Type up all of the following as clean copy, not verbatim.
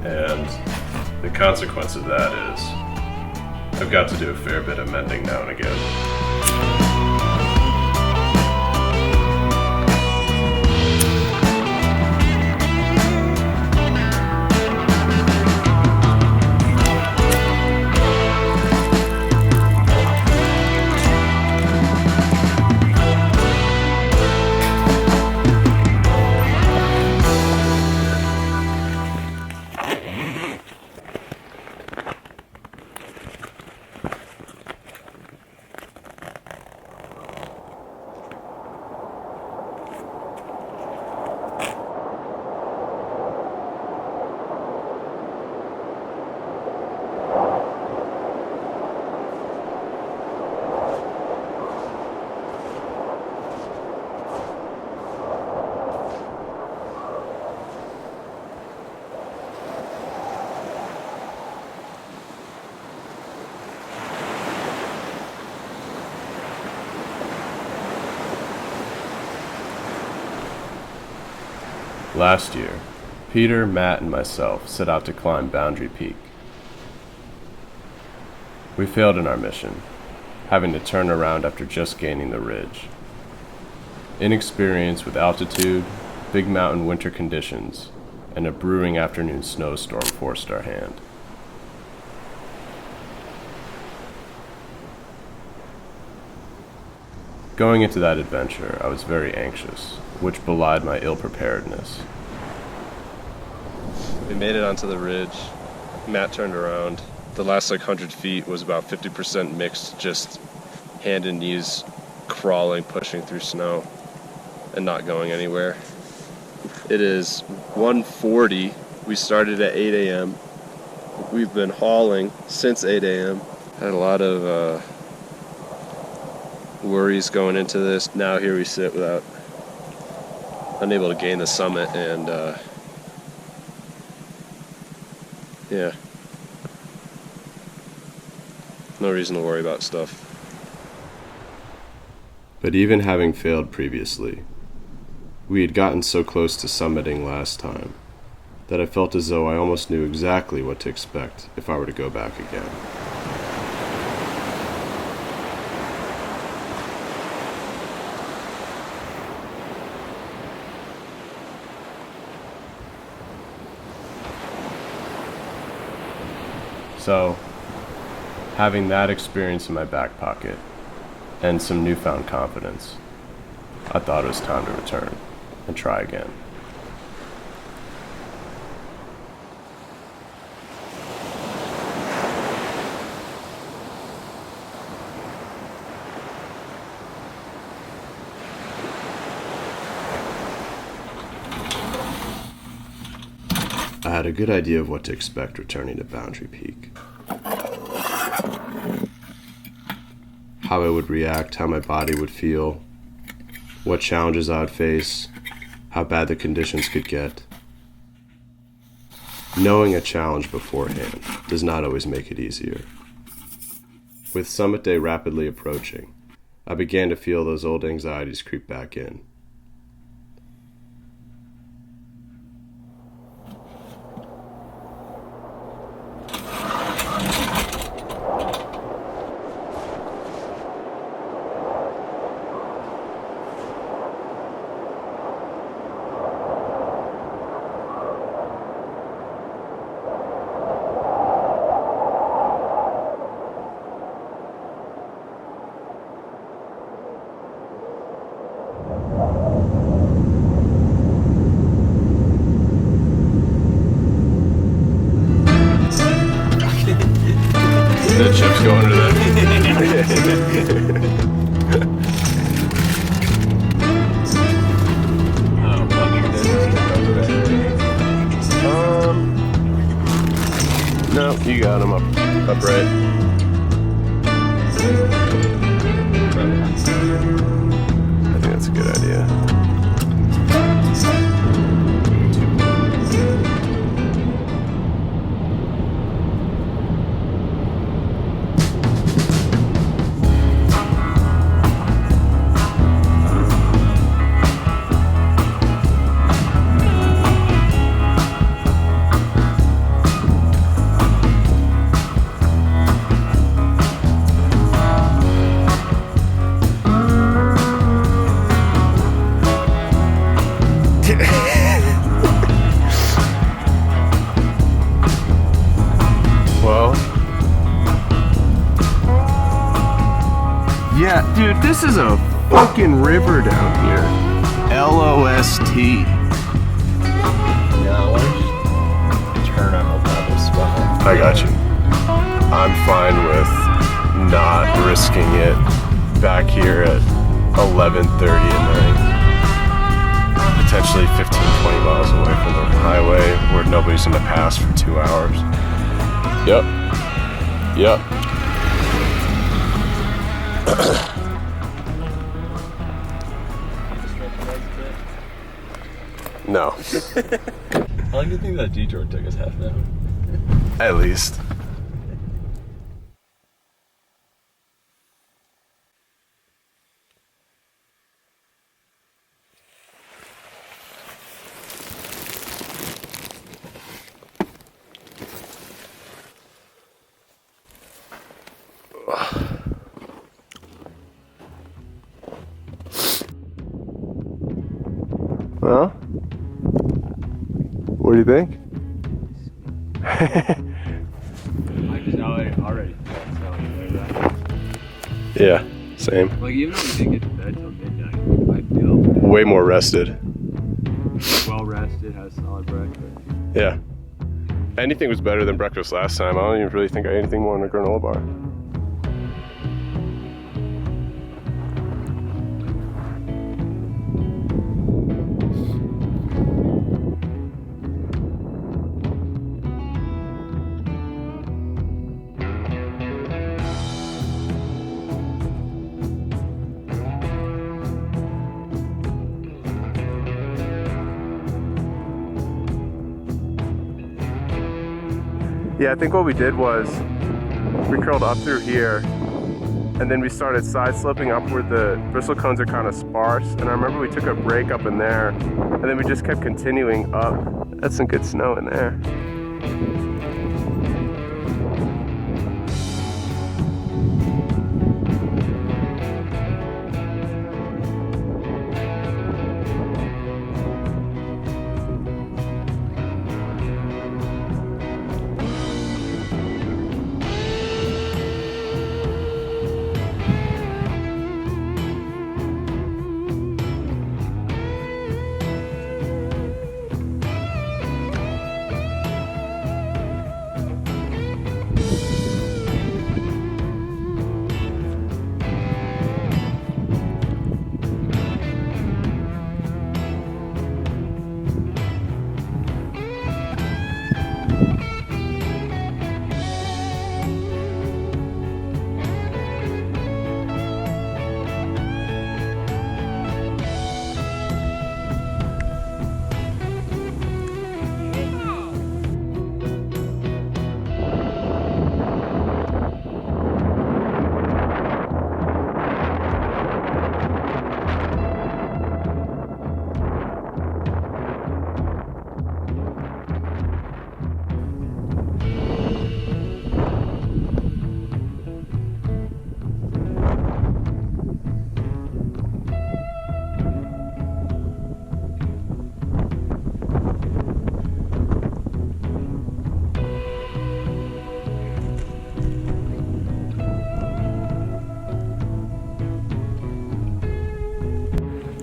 and the consequence of that is I've got to do a fair bit of mending now and again. Last year, Peter, Matt, and myself set out to climb Boundary Peak. We failed in our mission, having to turn around after just gaining the ridge. Inexperience with altitude, big mountain winter conditions, and a brewing afternoon snowstorm forced our hand. Going into that adventure, I was very anxious, which belied my ill-preparedness. We made it onto the ridge. Matt turned around. The last 100 feet was about 50% mixed, just hand and knees crawling, pushing through snow, and not going anywhere. It is 1:40. We started at 8 a.m. We've been hauling since 8 a.m. Had a lot of worries going into this. Now here we sit unable to gain the summit, and no reason to worry about stuff. But even having failed previously, we had gotten so close to summiting last time that I felt as though I almost knew exactly what to expect if I were to go back again. So, having that experience in my back pocket and some newfound confidence, I thought it was time to return and try again. I had a good idea of what to expect returning to Boundary Peak. How I would react, how my body would feel, what challenges I would face, how bad the conditions could get. Knowing a challenge beforehand does not always make it easier. With summit day rapidly approaching, I began to feel those old anxieties creep back in. The chips go under there. No, you got them upright. I think that's a good idea. Yeah, dude, this is a fucking river down here. L-O-S-T. Yeah, why don't you just turn on the level spot? I got you. I'm fine with not risking it back here at 11:30 at night. Potentially 15-20 miles away from the highway where nobody's gonna pass for 2 hours. Yep. No. How long do you think that detour took us? Half an hour? At least. Well, what do you think? I just already felt smelling like that. Yeah, same. Like, even though we didn't get to bed till midnight, I feel Way more rested. well rested, had a solid breakfast. Yeah. Anything was better than breakfast last time. I don't even really think I ate anything more than a granola bar. Yeah, I think what we did was we curled up through here and then we started side sloping up where the bristle cones are kind of sparse. And I remember we took a break up in there and then we just kept continuing up. That's some good snow in there.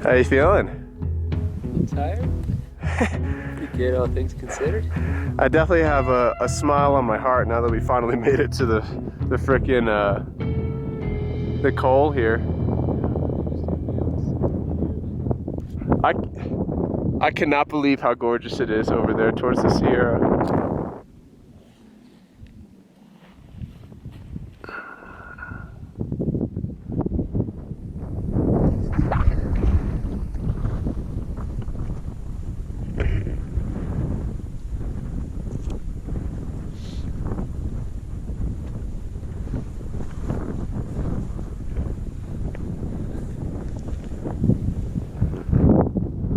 How you feeling? Tired? Pretty good, all things considered. I definitely have a smile on my heart now that we finally made it to the frickin' the coal here. I cannot believe how gorgeous it is over there towards the Sierra.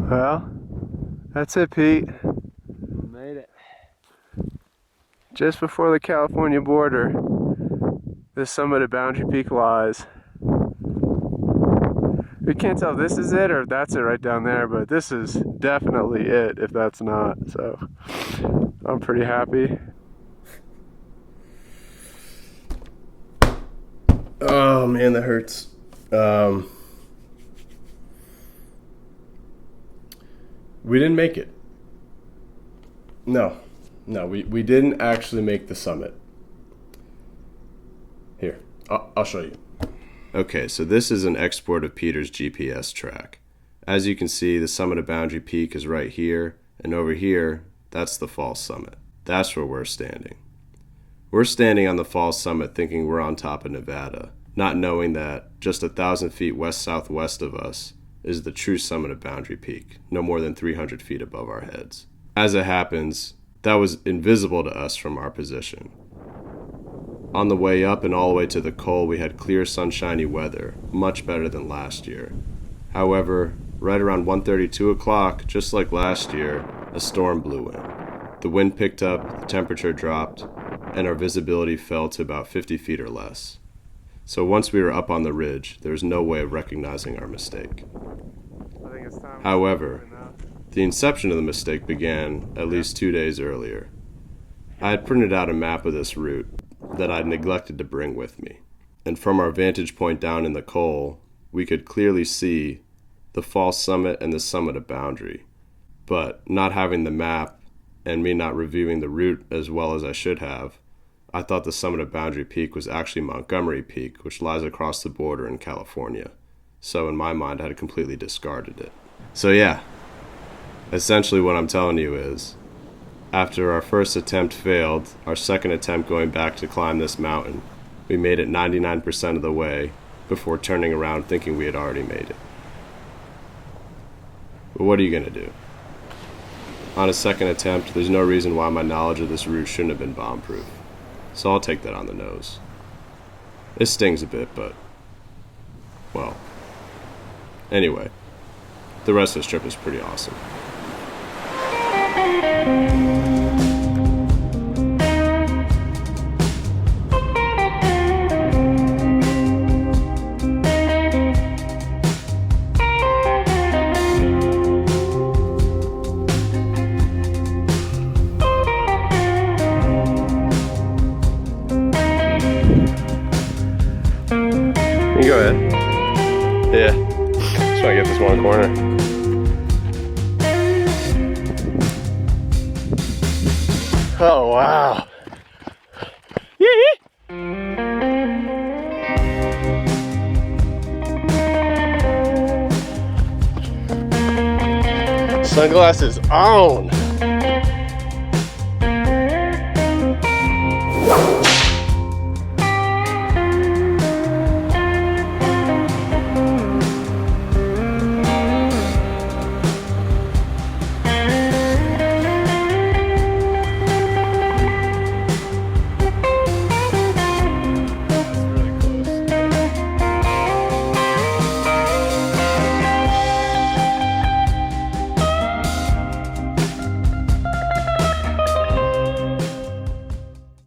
Well, that's it, Pete. We made it. Just before the California border, the summit of Boundary Peak lies. We can't tell if this is it or if that's it right down there, but this is definitely it if that's not. So I'm pretty happy. Oh man, that hurts. We didn't make it. No, we didn't actually make the summit. Here, I'll show you. Okay, so this is an export of Peter's GPS track. As you can see, the summit of Boundary Peak is right here, and over here, that's the false summit. That's where we're standing. We're standing on the false summit thinking we're on top of Nevada, not knowing that just 1,000 feet west-southwest of us is the true summit of Boundary Peak, no more than 300 feet above our heads. As it happens, that was invisible to us from our position. On the way up and all the way to the col, we had clear, sunshiny weather, much better than last year. However, right around 1:30, 2 o'clock, just like last year, a storm blew in. The wind picked up, the temperature dropped, and our visibility fell to about 50 feet or less. So once we were up on the ridge, there was no way of recognizing our mistake. However, the inception of the mistake began at least 2 days earlier. I had printed out a map of this route that I'd neglected to bring with me, and from our vantage point down in the col, we could clearly see the false summit and the summit of Boundary. But not having the map and me not reviewing the route as well as I should have, I thought the summit of Boundary Peak was actually Montgomery Peak, which lies across the border in California. So in my mind, I had completely discarded it. So yeah, essentially what I'm telling you is, after our first attempt failed, our second attempt going back to climb this mountain, we made it 99% of the way before turning around thinking we had already made it. But what are you going to do? On a second attempt, there's no reason why my knowledge of this route shouldn't have been bomb-proof. So I'll take that on the nose. It stings a bit, but, well, anyway, the rest of this trip is pretty awesome. You go ahead. Yeah. Just want to get this one corner. Oh, wow. Sunglasses on.